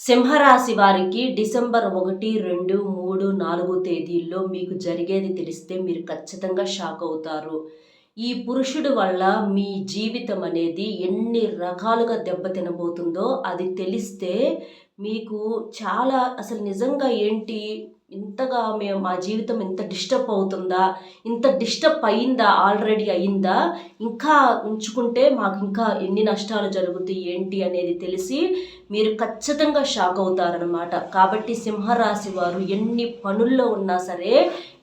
సింహరాశి వారికి డిసెంబర్ 1, 2, 3, 4 తేదీల్లో మీకు జరిగేది తెలిస్తే మీరు ఖచ్చితంగా షాక్ అవుతారు. ఈ పురుషుడు వల్ల మీ జీవితం అనేది ఎన్ని రకాలుగా దెబ్బతినబోతుందో అది తెలిస్తే మీకు చాలా అసలు నిజంగా ఏంటి ఇంతగా మా జీవితం ఇంత డిస్టర్బ్ అవుతుందా? ఇంత డిస్టర్బ్ అయిందా? ఆల్రెడీ అయిందా? ఇంకా ఉంచుకుంటే మాకు ఇంకా ఎన్ని నష్టాలు జరుగుతాయి ఏంటి అనేది తెలిసి మీరు ఖచ్చితంగా షాక్ అవుతారనమాట. కాబట్టి సింహరాశి వారు ఎన్ని పనుల్లో ఉన్నా సరే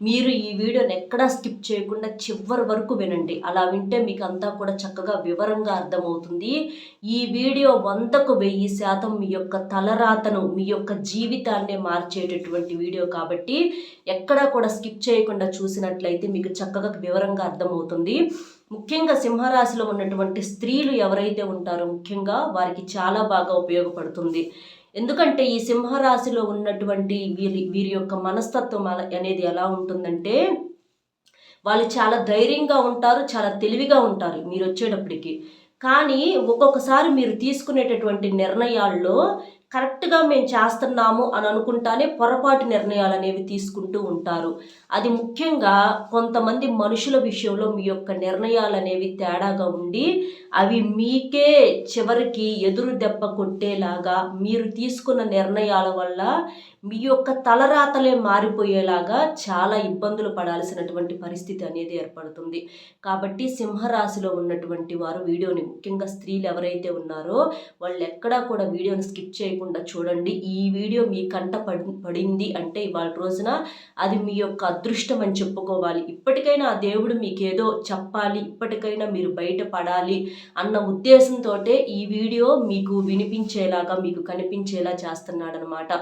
మీరు ఈ వీడియోని ఎక్కడా స్కిప్ చేయకుండా చివరి వరకు వినండి. అలా వింటే మీకు అంతా కూడా చక్కగా వివరంగా అర్థమవుతుంది. ఈ వీడియో 100కు 1000% మీ యొక్క తలరాతను, మీ యొక్క జీవితాన్నే మార్చేటటువంటి వీడియో కాబట్టి ఎక్కడా కూడా స్కిప్ చేయకుండా చూసినట్లయితే మీకు చక్కగా వివరంగా అర్థమవుతుంది. ముఖ్యంగా సింహరాశిలో ఉన్నటువంటి స్త్రీలు ఎవరైతే ఉంటారో ముఖ్యంగా వారికి చాలా బాగా ఉపయోగపడుతుంది. ఎందుకంటే ఈ సింహరాశిలో ఉన్నటువంటి వీరి యొక్క మనస్తత్వం అనేది ఎలా ఉంటుందంటే వాళ్ళు చాలా ధైర్యంగా ఉంటారు, చాలా తెలివిగా ఉంటారు మీరు వచ్చేటప్పటికి. కానీ ఒక్కొక్కసారి మీరు తీసుకునేటటువంటి నిర్ణయాల్లో కరెక్ట్గా మేము చేస్తున్నాము అని అనుకుంటానే పొరపాటు నిర్ణయాలు అనేవి తీసుకుంటూ ఉంటారు. అది ముఖ్యంగా కొంతమంది మనుషుల విషయంలో మీ యొక్క నిర్ణయాలు అనేవి తేడాగా ఉండి అవి మీకే చివరికి ఎదురు దెబ్బ కొట్టేలాగా మీరు తీసుకున్న నిర్ణయాల వల్ల మీ యొక్క తలరాతలే మారిపోయేలాగా చాలా ఇబ్బందులు పడాల్సినటువంటి పరిస్థితి అనేది ఏర్పడుతుంది. కాబట్టి సింహరాశిలో ఉన్నటువంటి వారు వీడియోని ముఖ్యంగా స్త్రీలు ఎవరైతే ఉన్నారో వాళ్ళు ఎక్కడా కూడా వీడియోని స్కిప్ చేయకుండా చూడండి. ఈ వీడియో మీ కంట పడింది అంటే ఇవాళ రోజున అది మీ యొక్క అదృష్టం అని చెప్పుకోవాలి. ఇప్పటికైనా ఆ దేవుడు మీకేదో చెప్పాలి, ఇప్పటికైనా మీరు బయటపడాలి అన్న ఉద్దేశంతో ఈ వీడియో మీకు వినిపించేలాగా మీకు కనిపించేలా చేస్తున్నాడనమాట.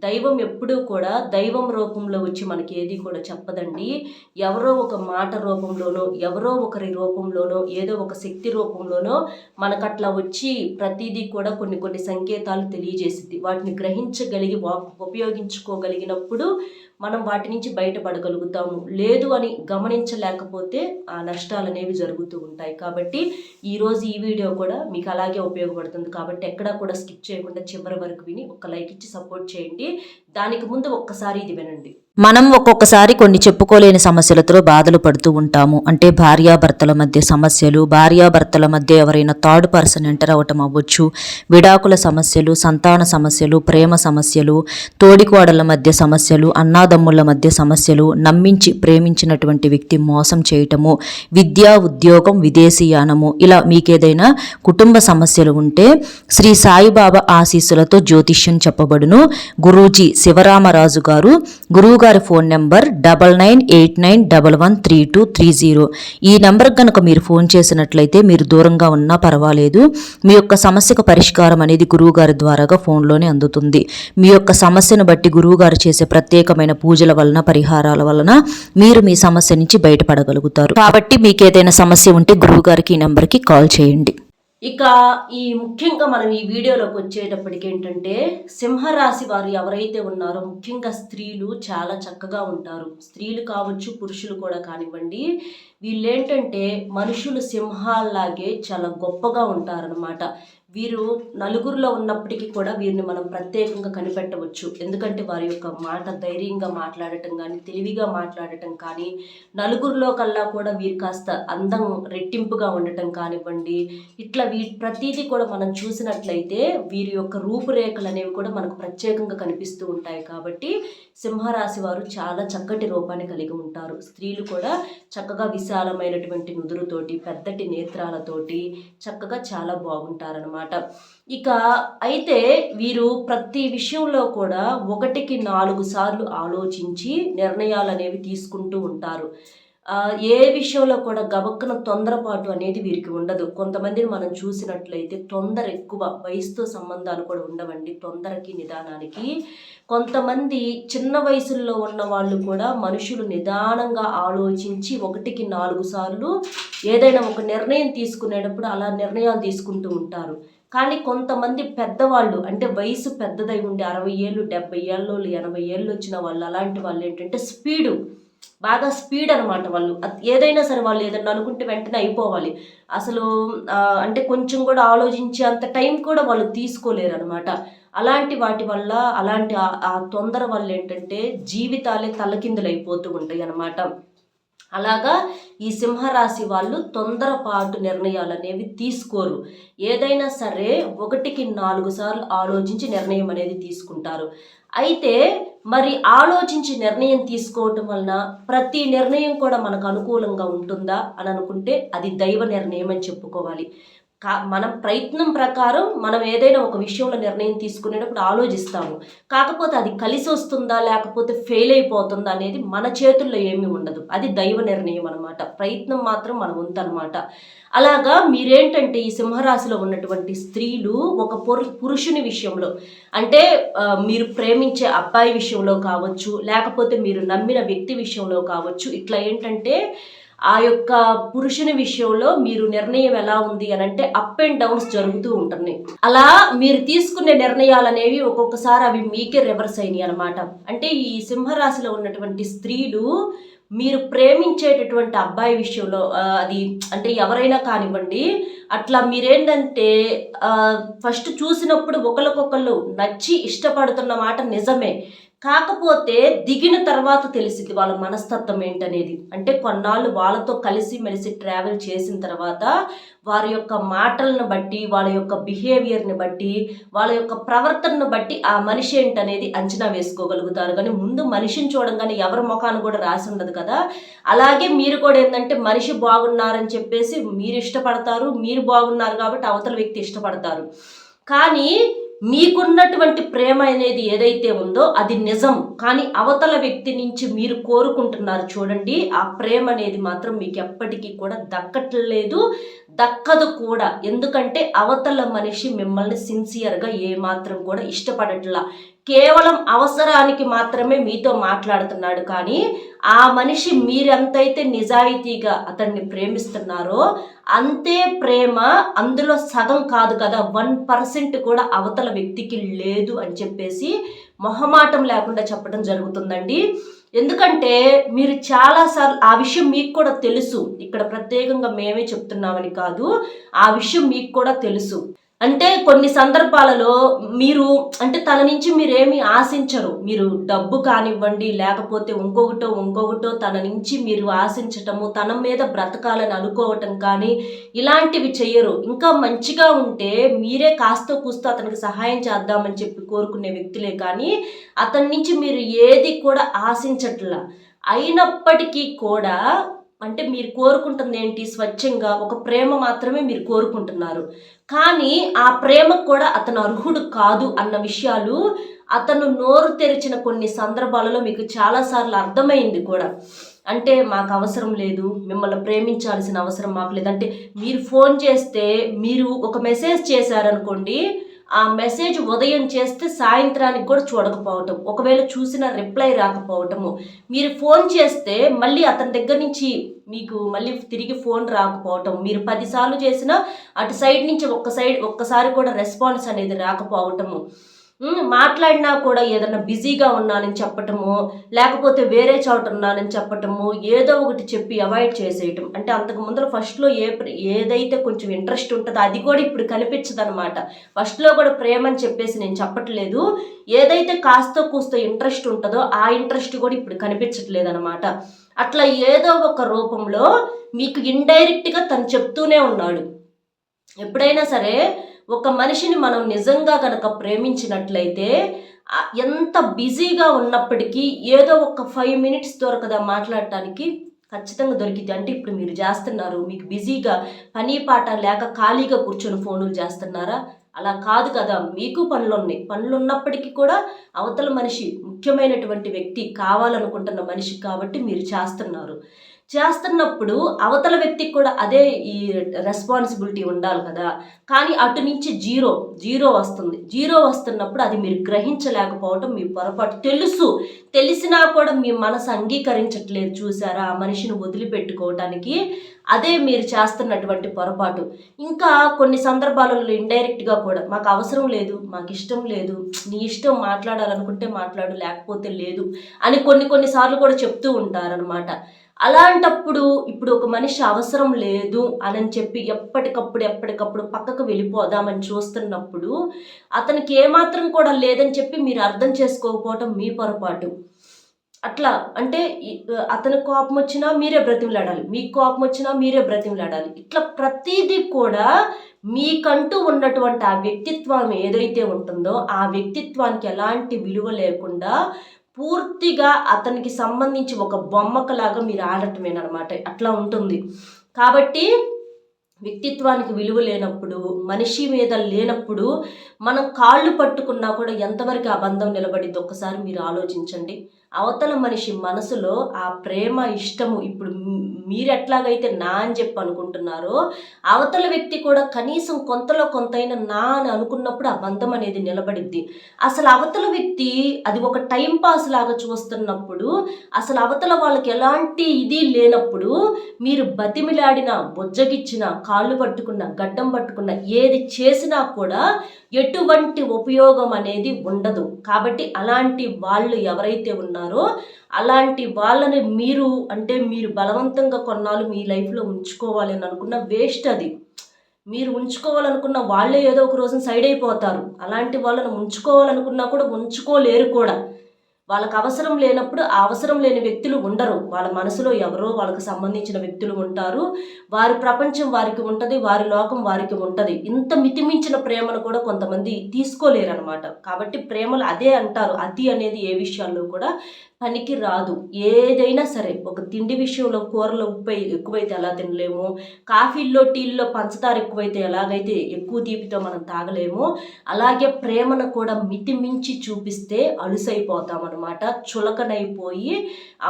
దైవం ఎప్పుడూ కూడా దైవం రూపంలో వచ్చి మనకి ఏది కూడా చెప్పదండి. ఎవరో ఒక మాట రూపంలోనో, ఎవరో ఒకరి రూపంలోనో, ఏదో ఒక శక్తి రూపంలోనో మనకట్లా వచ్చి ప్రతిదీ కూడా కొన్ని కొన్ని సంకేతాలు తెలియజేసింది. వాటిని గ్రహించగలిగి ఉపయోగించుకోగలిగినప్పుడు మనం వాటి నుంచి బయటపడగలుగుతాము. లేదు అని గమనించలేకపోతే ఆ నష్టాలు అనేవి జరుగుతూ ఉంటాయి. కాబట్టి ఈరోజు ఈ వీడియో కూడా మీకు అలాగే ఉపయోగపడుతుంది. కాబట్టి ఎక్కడా కూడా స్కిప్ చేయకుండా చివరి వరకు విని ఒక లైక్ ఇచ్చి సపోర్ట్ చేయండి. దానికి ముందు ఒక్కసారి ఇది వినండి. మనం ఒక్కొక్కసారి కొన్ని చెప్పుకోలేని సమస్యలతో బాధలు పడుతూ ఉంటాము. అంటే భార్యాభర్తల మధ్య సమస్యలు, భార్యాభర్తల మధ్య ఎవరైనా థర్డ్ పర్సన్ ఎంటర్ అవ్వటం అవ్వచ్చు, విడాకుల సమస్యలు, సంతాన సమస్యలు, ప్రేమ సమస్యలు, తోడికోడల మధ్య సమస్యలు, అన్నాదమ్ముల మధ్య సమస్యలు, నమ్మించి ప్రేమించినటువంటి వ్యక్తి మోసం చేయటము, విద్య, ఉద్యోగం, విదేశీయానము, ఇలా మీకేదైనా కుటుంబ సమస్యలు ఉంటే శ్రీ సాయిబాబా ఆశీస్సులతో జ్యోతిష్యం చెప్పబడును. గురూజీ శివరామరాజు గారు, గురువు గారి ఫోన్ నెంబర్ 9989113230. ఈ నెంబర్ కనుక మీరు ఫోన్ చేసినట్లయితే మీరు దూరంగా ఉన్నా పర్వాలేదు, మీ యొక్క సమస్యకు పరిష్కారం అనేది గురువు గారి ద్వారాగా ఫోన్లోనే అందుతుంది. మీ యొక్క సమస్యను బట్టి గురువు గారు చేసే ప్రత్యేకమైన పూజల వలన, పరిహారాల వలన మీరు మీ సమస్య నుంచి బయటపడగలుగుతారు. కాబట్టి మీకు ఏదైనా సమస్య ఉంటే గురువు గారికి ఈ నెంబర్కి కాల్ చేయండి. ఇక ముఖ్యంగా మనం ఈ వీడియోలోకి వచ్చేటప్పటికి ఏంటంటే సింహరాశి వారు ఎవరైతే ఉన్నారో ముఖ్యంగా స్త్రీలు చాలా చక్కగా ఉంటారు. స్త్రీలు కావచ్చు, పురుషులు కూడా కానివ్వండి. వీళ్ళేంటంటే మనుషులు సింహాల్లాగే చాలా గొప్పగా ఉంటారనమాట. వీరు నలుగురిలో ఉన్నప్పటికీ కూడా వీరిని మనం ప్రత్యేకంగా కనిపెట్టవచ్చు. ఎందుకంటే వారి యొక్క మాట ధైర్యంగా మాట్లాడటం కానీ, తెలివిగా మాట్లాడటం కానీ, నలుగురిలో కల్లా కూడా వీరు కాస్త అందం రెట్టింపుగా ఉండటం కానివ్వండి, ఇట్లా ప్రతిదీ కూడా మనం చూసినట్లయితే వీరి యొక్క రూపురేఖలు అనేవి కూడా మనకు ప్రత్యేకంగా కనిపిస్తూ ఉంటాయి. కాబట్టి సింహరాశి వారు చాలా చక్కటి రూపాన్ని కలిగి ఉంటారు. స్త్రీలు కూడా చక్కగా విశాలమైనటువంటి నుదురుతోటి, పెద్దటి నేత్రాలతోటి చక్కగా చాలా బాగుంటారనమాట. ఇక అయితే వీరు ప్రతి విషయంలో కూడా 1కి 4 సార్లు ఆలోచించి నిర్ణయాలు అనేవి తీసుకుంటూ ఉంటారు. ఏ విషయంలో కూడా గబక్కున తొందరపాటు అనేది వీరికి ఉండదు. కొంతమందిని మనం చూసినట్లయితే తొందర ఎక్కువ, వయసుతో సంబంధాలు కూడా ఉండవండి. తొందరకి నిదానానికి కొంతమంది చిన్న వయసుల్లో ఉన్న వాళ్ళు కూడా మనుషులు నిదానంగా ఆలోచించి 1కి 4 సార్లు ఏదైనా ఒక నిర్ణయం తీసుకునేటప్పుడు అలా నిర్ణయాలు తీసుకుంటూ ఉంటారు. కానీ కొంతమంది పెద్దవాళ్ళు అంటే వయసు పెద్దదై ఉండి 60 ఏళ్ళు, 70 ఏళ్ళు, 80 ఏళ్ళు వచ్చిన వాళ్ళు, అలాంటి వాళ్ళు ఏంటంటే స్పీడు బాగా స్పీడ్ అనమాట వాళ్ళు. ఏదైనా సరే వాళ్ళు ఏదన్నా అనుకుంటే వెంటనే అయిపోవాలి. అసలు అంటే కొంచెం కూడా ఆలోచించే అంత టైం కూడా వాళ్ళు తీసుకోలేరనమాట. అలాంటి వాటి వల్ల అలాంటి ఆ తొందర వల్లేంటంటే జీవితాలే తలకిందులైపోతూ ఉంటాయనమాట. అలాగా ఈ సింహరాశి వాళ్ళు తొందరపాటు నిర్ణయాలనేవి తీసుకోరు. ఏదైనా సరే 1కి 4 సార్లు ఆలోచించి నిర్ణయం అనేది తీసుకుంటారు. అయితే మరి ఆలోచించి నిర్ణయం తీసుకోవటం వలన ప్రతి నిర్ణయం కూడా మనకు అనుకూలంగా ఉంటుందా అని అనుకుంటే అది దైవ నిర్ణయం అని చెప్పుకోవాలి. మనం ప్రయత్నం ప్రకారం మనం ఏదైనా ఒక విషయంలో నిర్ణయం తీసుకునేటప్పుడు ఆలోచిస్తాము. కాకపోతే అది కలిసి వస్తుందా లేకపోతే ఫెయిల్ అయిపోతుందా అనేది మన చేతుల్లో ఏమీ ఉండదు. అది దైవ నిర్ణయం అనమాట. ప్రయత్నం మాత్రం మన వంతు అనమాట. అలాగా మీరేంటంటే ఈ సింహరాశిలో ఉన్నటువంటి స్త్రీలు ఒక పురుషుని విషయంలో అంటే మీరు ప్రేమించే అబ్బాయి విషయంలో కావచ్చు, లేకపోతే మీరు నమ్మిన వ్యక్తి విషయంలో కావచ్చు, ఇట్లా ఏంటంటే ఆ యొక్క పురుషుని విషయంలో మీరు నిర్ణయం ఎలా ఉంది అని అంటే అప్ అండ్ డౌన్స్ జరుగుతూ ఉంటున్నాయి. అలా మీరు తీసుకునే నిర్ణయాలు అనేవి ఒక్కొక్కసారి అవి మీకే రివర్స్ అయినాయి అనమాట. అంటే ఈ సింహరాశిలో ఉన్నటువంటి స్త్రీలు మీరు ప్రేమించేటటువంటి అబ్బాయి విషయంలో అది అంటే ఎవరైనా కానివ్వండి, అట్లా మీరేంటంటే ఫస్ట్ చూసినప్పుడు ఒకరికొకళ్ళు నచ్చి ఇష్టపడుతున్న మాట నిజమే. కాకపోతే దిగిన తర్వాత తెలిసింది వాళ్ళ మనస్తత్వం ఏంటనేది. అంటే కొన్నాళ్ళు వాళ్ళతో కలిసి మెలిసి ట్రావెల్ చేసిన తర్వాత వారి యొక్క మాటలను బట్టి, వాళ్ళ యొక్క బిహేవియర్ని బట్టి, వాళ్ళ యొక్క ప్రవర్తనను బట్టి ఆ మనిషి ఏంటనేది అంచనా వేసుకోగలుగుతారు. కానీ ముందు మనిషిని చూడంగానే ఎవరి ముఖాన్ని కూడా రాసి ఉండదు కదా. అలాగే మీరు కూడా ఏంటంటే మనిషి బాగున్నారని చెప్పేసి మీరు ఇష్టపడతారు, మీరు బాగున్నారు కాబట్టి అవతల వ్యక్తి ఇష్టపడతారు. కానీ మీకున్నటువంటి ప్రేమ అనేది ఏదైతే ఉందో అది నిజం. కానీ అవతల వ్యక్తి నుంచి మీరు కోరుకుంటున్నారు చూడండి, ఆ ప్రేమ అనేది మాత్రం మీకు ఎప్పటికీ కూడా దక్కట్లేదు, దక్కదు కూడా. ఎందుకంటే అవతల మనిషి మిమ్మల్ని సిన్సియర్గా ఏమాత్రం కూడా ఇష్టపడట్లా. కేవలం అవసరానికి మాత్రమే మీతో మాట్లాడుతున్నాడు. కానీ ఆ మనిషి మీరెంతైతే నిజాయితీగా అతన్ని ప్రేమిస్తున్నారో అంతే ప్రేమ అందులో సగం కాదు కదా, 1% కూడా అవతల వ్యక్తికి లేదు అని చెప్పేసి మొహమాటం లేకుండా చెప్పడం జరుగుతుందండి. ఎందుకంటే మీరు చాలాసార్లు ఆ విషయం మీకు కూడా తెలుసు. ఇక్కడ ప్రత్యేకంగా మేమే చెప్తున్నామని కాదు, ఆ విషయం మీకు కూడా తెలుసు. అంటే కొన్ని సందర్భాలలో మీరు అంటే తన నుంచి మీరేమి ఆశించరు. మీరు డబ్బు కానివ్వండి, లేకపోతే ఇంకొకటో తన నుంచి మీరు ఆశించటము, తన మీద బ్రతకాలని అనుకోవటం కానీ ఇలాంటివి చెయ్యరు. ఇంకా మంచిగా ఉంటే మీరే కాస్తో కూస్తో అతనికి సహాయం చేద్దామని చెప్పి కోరుకునే వ్యక్తులే కానీ అతని నుంచి మీరు ఏది కూడా ఆశించట్లా. అయినప్పటికీ కూడా అంటే మీరు కోరుకుంటుంది ఏంటి, స్వచ్ఛంగా ఒక ప్రేమ మాత్రమే మీరు కోరుకుంటున్నారు. కానీ ఆ ప్రేమకు కూడా అతను అర్హుడు కాదు అన్న విషయాలు అతను నోరు తెరిచిన కొన్ని సందర్భాలలో మీకు చాలాసార్లు అర్థమైంది కూడా. అంటే మాకు అవసరం లేదు, మిమ్మల్ని ప్రేమించాల్సిన అవసరం మాకు లేదంటే మీరు ఫోన్ చేస్తే మీరు ఒక మెసేజ్ చేశారనుకోండి, ఆ మెసేజ్ ఉదయం చేస్తే సాయంత్రానికి కూడా చూడకపోవటం, ఒకవేళ చూసిన రిప్లై రాకపోవటము, మీరు ఫోన్ చేస్తే మళ్ళీ అతని దగ్గర నుంచి మీకు మళ్ళీ తిరిగి ఫోన్ రాకపోవటం, మీరు 10 సార్లు చేసినా అటు సైడ్ నుంచి ఒక్కసారి కూడా రెస్పాన్స్ అనేది రాకపోవటము, మాట్లాడినా కూడా ఏదన్నా బిజీగా ఉన్నానని చెప్పటము, లేకపోతే వేరే చోట ఉన్నానని చెప్పటము, ఏదో ఒకటి చెప్పి అవాయిడ్ చేసేయటం. అంటే అంతకు ముందర ఫస్ట్లో ఏదైతే కొంచెం ఇంట్రెస్ట్ ఉంటుందో అది కూడా ఇప్పుడు కనిపించదు అనమాట. ఫస్ట్లో కూడా ప్రేమ అని చెప్పేసి నేను చెప్పట్లేదు, ఏదైతే కాస్తో కూస్తో ఇంట్రెస్ట్ ఉంటుందో ఆ ఇంట్రెస్ట్ కూడా ఇప్పుడు కనిపించట్లేదు అనమాట. అట్లా ఏదో ఒక రూపంలో మీకు ఇండైరెక్ట్గా తను చెప్తూనే ఉన్నాడు. ఎప్పుడైనా సరే ఒక మనిషిని మనం నిజంగా కనుక ప్రేమించినట్లయితే ఎంత బిజీగా ఉన్నప్పటికీ ఏదో ఒక 5 మినిట్స్ దొరకదా మాట్లాడటానికి, ఖచ్చితంగా దొరికింది. అంటే ఇప్పుడు మీరు చేస్తున్నారు, మీకు బిజీగా పని పాట లేక ఖాళీగా కూర్చొని ఫోన్లు చేస్తున్నారా? అలా కాదు కదా, మీకు పనులున్నాయి. పనులు ఉన్నప్పటికీ కూడా అవతల మనిషి ముఖ్యమైనటువంటి వ్యక్తి కావాలనుకుంటున్న మనిషి కాబట్టి మీరు చేస్తున్నారు. చేస్తున్నప్పుడు అవతల వ్యక్తికి కూడా అదే ఈ రెస్పాన్సిబిలిటీ ఉండాలి కదా. కానీ అటు నుంచి జీరో వస్తుంది. జీరో వస్తున్నప్పుడు అది మీరు గ్రహించలేకపోవటం మీ పొరపాటు. తెలిసినా కూడా మీ మనసు అంగీకరించట్లేదు చూసారా ఆ మనిషిని వదిలిపెట్టుకోవటానికి. అదే మీరు చేస్తున్నటువంటి పొరపాటు. ఇంకా కొన్ని సందర్భాలలో ఇండైరెక్ట్గా కూడా మాకు అవసరం లేదు, మాకు ఇష్టం లేదు, నీ ఇష్టం, మాట్లాడాలనుకుంటే మాట్లాడు లేకపోతే లేదు అని కొన్ని సార్లు కూడా చెప్తూ ఉంటారనమాట. అలాంటప్పుడు ఇప్పుడు ఒక మనిషి అవసరం లేదు అని చెప్పి ఎప్పటికప్పుడు పక్కకు వెళ్ళిపోదామని చూస్తున్నప్పుడు అతనికి ఏమాత్రం కూడా లేదని చెప్పి మీరు అర్థం చేసుకోకపోవటం మీ పొరపాటు. అట్లా అంటే అతనికి కోపం వచ్చినా మీరే బ్రతిమలాడాలి, మీకు కోపం వచ్చినా మీరే బ్రతిమలాడాలి. ఇట్లా ప్రతిదీ కూడా మీకంటూ ఉన్నటువంటి ఆ వ్యక్తిత్వం ఏదైతే ఉంటుందో ఆ వ్యక్తిత్వానికి ఎలాంటి విలువ లేకుండా పూర్తిగా అతనికి సంబంధించి ఒక బొమ్మకలాగా మీరు ఆడటమేనమాట. అట్లా ఉంటుంది. కాబట్టి వ్యక్తిత్వానికి విలువ లేనప్పుడు, మనిషి మీద లేనప్పుడు మనం కాళ్ళు పట్టుకున్నా కూడా ఎంతవరకు ఆ బంధం నిలబడిద్ది ఒక్కసారి మీరు ఆలోచించండి. అవతల మనిషి మనసులో ఆ ప్రేమ, ఇష్టము ఇప్పుడు మీరు ఎట్లాగైతే నా అని చెప్పి అనుకుంటున్నారో అవతల వ్యక్తి కూడా కనీసం కొంతలో కొంతైనా నా అని అనుకున్నప్పుడు ఆ బంధం అనేది నిలబడిద్ది. అసలు అవతల వ్యక్తి అది ఒక టైం పాస్ లాగా చూస్తున్నప్పుడు, అసలు అవతల వాళ్ళకి ఎలాంటి ఇది లేనప్పుడు మీరు బతిమిలాడిన, బొజ్జగిచ్చిన, కాళ్ళు పట్టుకున్న, గడ్డం పట్టుకున్న, ఏది చేసినా కూడా ఎటువంటి ఉపయోగం అనేది ఉండదు. కాబట్టి అలాంటి వాళ్ళు ఎవరైతే ఉన్నారో అలాంటి వాళ్ళని మీరు బలవంతంగా కొన్నాళ్ళు మీ లైఫ్లో ఉంచుకోవాలి అని అనుకున్న వేస్ట్. అది మీరు ఉంచుకోవాలనుకున్న వాళ్ళే ఏదో ఒక రోజున సైడ్ అయిపోతారు. అలాంటి వాళ్ళని ఉంచుకోవాలనుకున్నా కూడా ఉంచుకోలేరు కూడా. వాళ్ళకి అవసరం లేనప్పుడు ఆ అవసరం లేని వ్యక్తులు ఉండరు. వాళ్ళ మనసులో ఎవరో వాళ్ళకి సంబంధించిన వ్యక్తులు ఉంటారు. వారి ప్రపంచం వారికి ఉంటుంది, వారి లోకం వారికి ఉంటుంది. ఇంత మితిమించిన ప్రేమను కూడా కొంతమంది తీసుకోలేరు అనమాట. కాబట్టి ప్రేమలు అదే అంటారు, అతి అనేది ఏ విషయాల్లో కూడా పనికి రాదు. ఏదైనా సరే, ఒక తిండి విషయంలో కూరలో ఉప్పు ఎక్కువైతే ఎలా తినలేమో, కాఫీల్లో టీల్లో పంచదార ఎక్కువైతే ఎలాగైతే ఎక్కువ తీపితో మనం తాగలేమో, అలాగే ప్రేమను కూడా మితిమించి చూపిస్తే అలుసైపోతాం అనమాట. చులకనైపోయి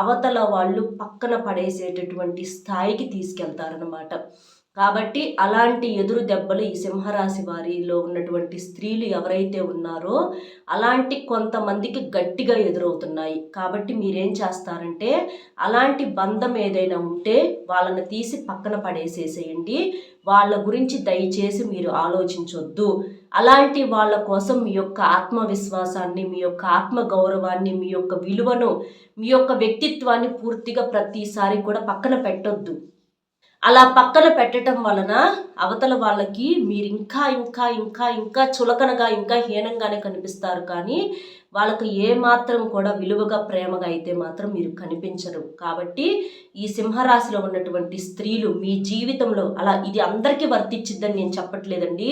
అవతల వాళ్ళు పక్కన పడేసేటటువంటి స్థాయికి తీసుకెళ్తారనమాట. కాబట్టి అలాంటి ఎదురు దెబ్బలు ఈ సింహరాశి వారిలో ఉన్నటువంటి స్త్రీలు ఎవరైతే ఉన్నారో అలాంటి కొంతమందికి గట్టిగా ఎదురవుతున్నాయి. కాబట్టి మీరేం చేస్తారంటే అలాంటి బంధం ఏదైనా ఉంటే వాళ్ళని తీసి పక్కన పడేసేసేయండి. వాళ్ళ గురించి దయచేసి మీరు ఆలోచించొద్దు. అలాంటి వాళ్ళ కోసం మీ యొక్క ఆత్మవిశ్వాసాన్ని, మీ యొక్క ఆత్మగౌరవాన్ని, మీ యొక్క విలువను, మీ యొక్క వ్యక్తిత్వాన్ని పూర్తిగా ప్రతిసారి కూడా పక్కన పెట్టొద్దు. అలా పక్కన పెట్టడం వలన అవతల వాళ్ళకి మీరు ఇంకా ఇంకా ఇంకా ఇంకా చులకనగా, ఇంకా హీనంగానే కనిపిస్తారు. కానీ వాళ్ళకు ఏమాత్రం కూడా విలువగా, ప్రేమగా అయితే మాత్రం మీరు కనిపించరు. కాబట్టి ఈ సింహరాశిలో ఉన్నటువంటి స్త్రీలు మీ జీవితంలో ఇది అందరికీ వర్తించిద్దని నేను చెప్పట్లేదండి.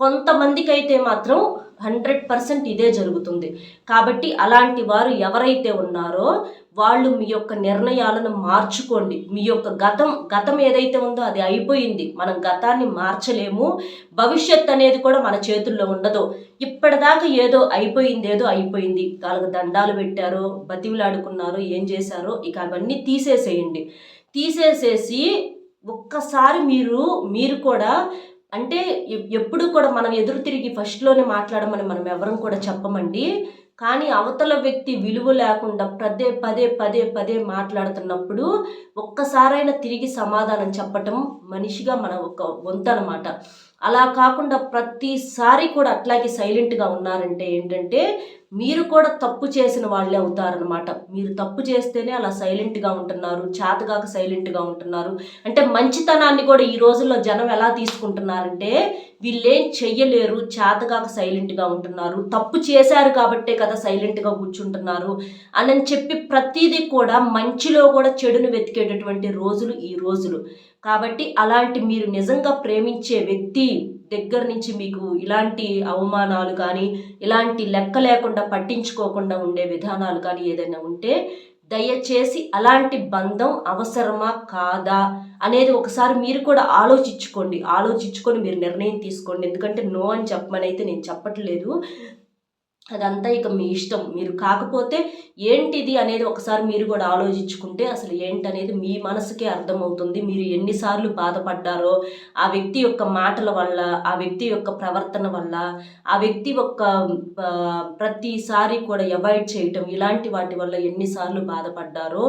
కొంతమందికి అయితే మాత్రం 100% ఇదే జరుగుతుంది. కాబట్టి అలాంటి వారు ఎవరైతే ఉన్నారో వాళ్ళు మీ యొక్క నిర్ణయాలను మార్చుకోండి. మీ యొక్క గతం ఏదైతే ఉందో అది అయిపోయింది. మనం గతాన్ని మార్చలేము. భవిష్యత్ అనేది కూడా మన చేతుల్లో ఉండదు. ఇప్పటిదాకా ఏదో అయిపోయింది. వాళ్ళకి దండాలు పెట్టారో, బతివిలాడుకున్నారో, ఏం చేశారో ఇక అవన్నీ తీసేసేసి ఒక్కసారి మీరు కూడా అంటే ఎప్పుడు కూడా మనం ఎదురు తిరిగి ఫస్ట్లోనే మాట్లాడమని మనం ఎవరం కూడా చెప్పమండి. కానీ అవతల వ్యక్తి విలువ లేకుండా పదే మాట్లాడుతున్నప్పుడు ఒక్కసారైనా తిరిగి సమాధానం చెప్పటం మనిషిగా మన ఒక వంతు అనమాట. అలా కాకుండా ప్రతిసారి కూడా అట్లాగే సైలెంట్గా ఉన్నారంటే ఏంటంటే మీరు కూడా తప్పు చేసిన వాళ్ళే అవుతారనమాట. మీరు తప్పు చేస్తేనే అలా సైలెంట్గా ఉంటున్నారు, చేతగాక సైలెంట్గా ఉంటున్నారు. అంటే మంచితనాన్ని కూడా ఈ రోజుల్లో జనం ఎలా తీసుకుంటున్నారంటే వీళ్ళేం చెయ్యలేరు, చేతగాక సైలెంట్గా ఉంటున్నారు, తప్పు చేశారు కాబట్టే కదా సైలెంట్గా కూర్చుంటున్నారు అని చెప్పి ప్రతిదీ కూడా మంచిలో కూడా చెడును వెతికేటటువంటి రోజులు ఈ రోజులు. కాబట్టి అలాంటి మీరు నిజంగా ప్రేమించే వ్యక్తి దగ్గర నుంచి మీకు ఇలాంటి అవమానాలు కానీ, ఇలాంటి లెక్క లేకుండా పట్టించుకోకుండా ఉండే విధానాలు కానీ ఏదైనా ఉంటే దయచేసి అలాంటి బంధం అవసరమా కాదా అనేది ఒకసారి మీరు కూడా ఆలోచించుకొని మీరు నిర్ణయం తీసుకోండి. ఎందుకంటే నో అని చెప్పమని అయితే నేను చెప్పట్లేదు. అదంతా ఇక మీ ఇష్టం. మీరు కాకపోతే ఏంటిది అనేది ఒకసారి మీరు కూడా ఆలోచించుకుంటే అసలు ఏంటనేది మీ మనసుకే అర్థమవుతుంది. మీరు ఎన్నిసార్లు బాధపడ్డారో ఆ వ్యక్తి యొక్క మాటల వల్ల, ఆ వ్యక్తి యొక్క ప్రవర్తన వల్ల, ఆ వ్యక్తి యొక్క ప్రతిసారి కూడా అవాయిడ్ చేయటం ఇలాంటి వాటి వల్ల ఎన్నిసార్లు బాధపడ్డారో,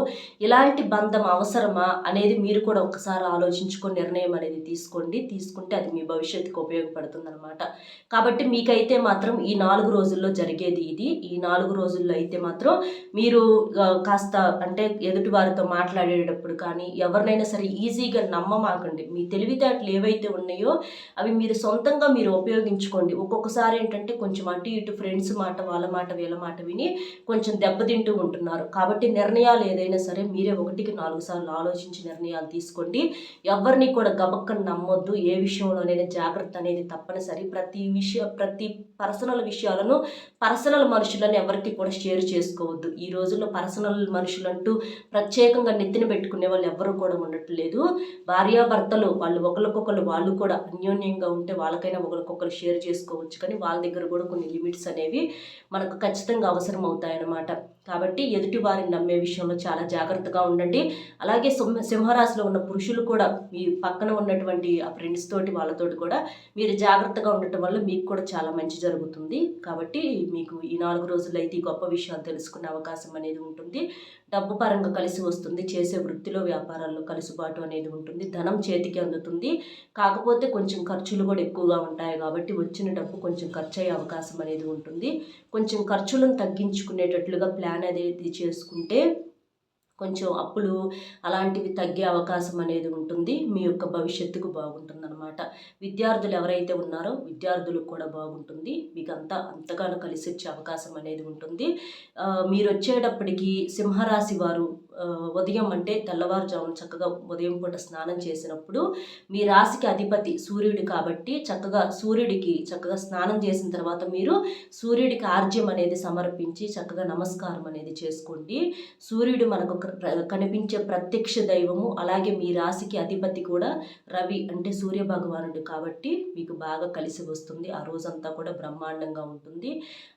ఇలాంటి బంధం అవసరమా అనేది మీరు కూడా ఒకసారి ఆలోచించుకొని నిర్ణయం అనేది తీసుకోండి. తీసుకుంటే అది మీ భవిష్యత్తుకు ఉపయోగపడుతుందన్నమాట. కాబట్టి మీకైతే మాత్రం ఈ 4 రోజుల్లో జరిగేది ఇది. ఈ 4 రోజుల్లో అయితే మాత్రం మీరు కాస్త అంటే ఎదుటి వారితో మాట్లాడేటప్పుడు కానీ ఎవరినైనా సరే ఈజీగా నమ్మమాకండి. మీ తెలివితేటలు ఏవైతే ఉన్నాయో అవి మీరు సొంతంగా మీరు ఉపయోగించుకోండి. ఒక్కొక్కసారి ఏంటంటే కొంచెం అటు ఇటు ఫ్రెండ్స్ మాట, వాళ్ళ మాట, వీళ్ళ మాట విని కొంచెం దెబ్బతింటూ ఉంటున్నారు. కాబట్టి నిర్ణయాలు ఏదైనా సరే మీరే 1కి 4 సార్లు ఆలోచించి నిర్ణయాలు తీసుకోండి. ఎవరిని కూడా గబక్కన నమ్మొద్దు. ఏ విషయంలోనైనా జాగ్రత్త అనేది తప్పనిసరి. ప్రతి పర్సనల్ విషయాలను పర్సనల్ మనుషులను ఎవరికి కూడా షేర్ చేసుకోవద్దు. ఈ రోజుల్లో పర్సనల్ మనుషులంటూ ప్రత్యేకంగా నెత్తిన పెట్టుకునే వాళ్ళు ఎవరు కూడా ఉండట్లేదు. భార్యాభర్తలు వాళ్ళు ఒకరికొకరు వాళ్ళు కూడా అన్యోన్యంగా ఉంటే వాళ్ళకైనా ఒకరికొకరు షేర్ చేసుకోవచ్చు. కానీ వాళ్ళ దగ్గర కూడా కొన్ని లిమిట్స్ అనేవి మనకు ఖచ్చితంగా అవసరం అవుతాయన్నమాట. కాబట్టి ఎదుటి వారిని నమ్మే విషయంలో చాలా జాగ్రత్తగా ఉండండి. అలాగే సింహరాశిలో ఉన్న పురుషులు కూడా మీ పక్కన ఉన్నటువంటి ఆ ఫ్రెండ్స్ తోటి వాళ్ళతోటి కూడా మీరు జాగ్రత్తగా ఉండటం వల్ల మీకు కూడా చాలా మంచి జరుగుతుంది. కాబట్టి మీకు ఈ 4 రోజుల్లో అయితే ఈ గొప్ప విషయాలు తెలుసుకునే అవకాశం అనేది ఉంటుంది. డబ్బు పరంగా కలిసి వస్తుంది. చేసే వృత్తిలో వ్యాపారాల్లో కలుసుబాటు అనేది ఉంటుంది. ధనం చేతికి అందుతుంది. కాకపోతే కొంచెం ఖర్చులు కూడా ఎక్కువగా ఉంటాయి కాబట్టి వచ్చిన డబ్బు కొంచెం ఖర్చు అయ్యే అవకాశం అనేది ఉంటుంది. కొంచెం ఖర్చులను తగ్గించుకునేటట్లుగా ప్లాన్ అనేది చేసుకుంటే కొంచెం అప్పులు అలాంటివి తగ్గే అవకాశం అనేది ఉంటుంది. మీ యొక్క భవిష్యత్తుకు బాగుంటుందన్నమాట. విద్యార్థులు ఎవరైతే ఉన్నారో విద్యార్థులకు కూడా బాగుంటుంది. మీకు అంతగానో కలిసి వచ్చే అవకాశం అనేది ఉంటుంది. మీరు వచ్చేటప్పటికి సింహరాశి వారు ఉదయం అంటే తెల్లవారుజామున చక్కగా ఉదయం పూట స్నానం చేసినప్పుడు మీ రాశికి అధిపతి సూర్యుడు కాబట్టి సూర్యుడికి చక్కగా స్నానం చేసిన తర్వాత మీరు సూర్యుడికి ఆర్జ్యం అనేది సమర్పించి చక్కగా నమస్కారం అనేది చేసుకోండి. సూర్యుడు మనకు కనిపించే ప్రత్యక్ష దైవము. అలాగే మీ రాశికి అధిపతి కూడా రవి అంటే సూర్య భగవానుడు కాబట్టి మీకు బాగా కలిసి వస్తుంది. ఆ రోజంతా కూడా బ్రహ్మాండంగా ఉంటుంది.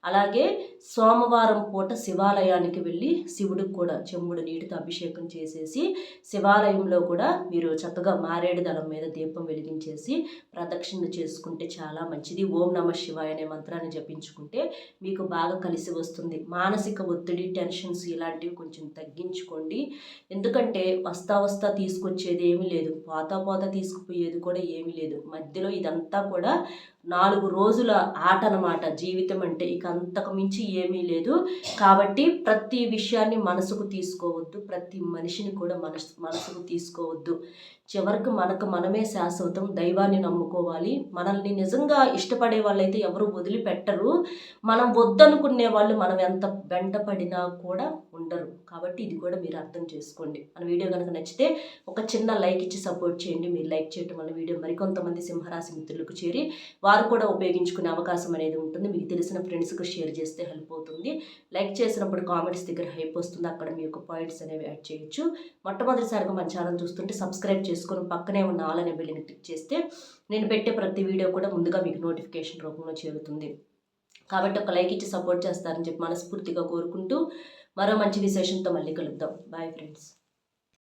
అలాగే సోమవారం పూట శివాలయానికి వెళ్ళి శివుడికి కూడా చెంబుడు నీటితో అభిషేకం చేసేసి శివాలయంలో కూడా మీరు చక్కగా మారేడు దళం మీద దీపం వెలిగించేసి ప్రదక్షిణ చేసుకుంటే చాలా మంచిది. ఓం నమ శివాయ అనే మంత్రాన్ని జపించుకుంటే మీకు బాగా కలిసి వస్తుంది. మానసిక ఒత్తిడి, టెన్షన్స్ ఇలాంటివి కొంచెం తగ్గించుకోండి. ఎందుకంటే వస్తా తీసుకొచ్చేది ఏమీ లేదు, పోతా తీసుకుపోయేది కూడా ఏమీ లేదు. మధ్యలో ఇదంతా కూడా 4 రోజుల ఆట అన్నమాట. జీవితం అంటే ఇక అంతకు మించి ఏమీ లేదు. కాబట్టి ప్రతి విషయాన్ని మనసుకు తీసుకోవద్దు. ప్రతి మనిషిని కూడా మనసుకు తీసుకోవద్దు. చివరికి మనకు మనమే శాశ్వతం. దైవాన్ని నమ్ముకోవాలి. మనల్ని నిజంగా ఇష్టపడే వాళ్ళైతే ఎవరు వదిలిపెట్టరు. మనం వద్దనుకునే వాళ్ళు మనం ఎంత వెంటపడినా కూడా ఉండరు. కాబట్టి ఇది కూడా మీరు అర్థం చేసుకోండి. మన వీడియో కనుక నచ్చితే ఒక చిన్న లైక్ ఇచ్చి సపోర్ట్ చేయండి. మీరు లైక్ చేయడం వల్ల వీడియో మరికొంతమంది సింహరాశి మిత్రులకు చేరి వారు కూడా ఉపయోగించుకునే అవకాశం అనేది ఉంటుంది. మీకు తెలిసిన ఫ్రెండ్స్కి షేర్ చేస్తే హెల్ప్ అవుతుంది. లైక్ చేసినప్పుడు కామెంట్స్ దగ్గర హైప్ వస్తుంది. అక్కడ మీ యొక్క పాయింట్స్ అనేవి యాడ్ చేయొచ్చు. మొట్టమొదటిసారిగా మన ఛానల్ చూస్తుంటే సబ్స్క్రైబ్ చేసుకొని పక్కనే ఉన్న ఆల్ అనే బెల్ని క్లిక్ చేస్తే నేను పెట్టే ప్రతి వీడియో కూడా ముందుగా మీకు నోటిఫికేషన్ రూపంలో చేరుతుంది. కాబట్టి ఒక లైక్ ఇచ్చి సపోర్ట్ చేస్తారని చెప్పి మనస్ఫూర్తిగా కోరుకుంటూ మరో మంచి విశేషంతో మళ్ళీ కలుద్దాం. Bye friends.